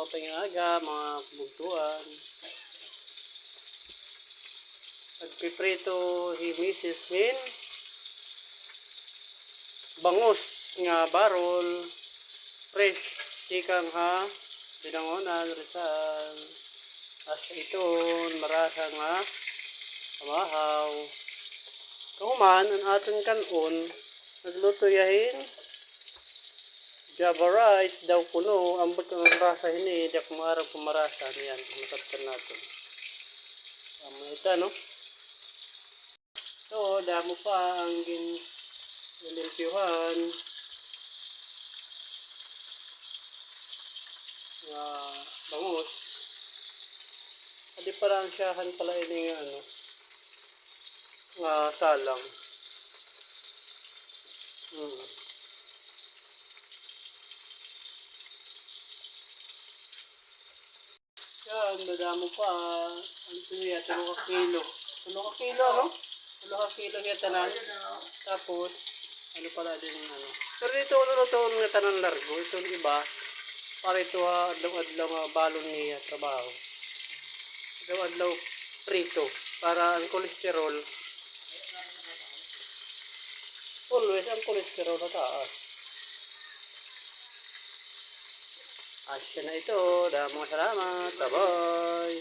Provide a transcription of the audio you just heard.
tayong aga, mga kabugtuan. Nagpiprito si Mrs. Min. Bangus nga barol. Fresh. Chikang ha. Binangonan, Rizal. As iton, marasa nga. Kamahaw. Kahuman, ang aton kanon. Nagluto yahin. Java rice daw kuno. Ambot ang rasa hini. Di ako maarap kumarasa. Yan, matapkan natin. Ito, no? So, damo pa ang ginilimpyuhan. Bangus. Adi parang siyahan pala ini nga ano. Salang. Yan, dadamo pa. Ano niya, 3 kilo. 3 kilo, no? 3 kilo niya tanan. Tapos, ano pala din ano. Pero dito, ito nga tanan largo. Ito iba. Para ito adlaw-adlaw nga balon niya trabaho. Adlaw-adlaw prito. Para ang kolesterol. Always ang kolesterol na taas. Asya na ito. Damong salamat. Bye-bye.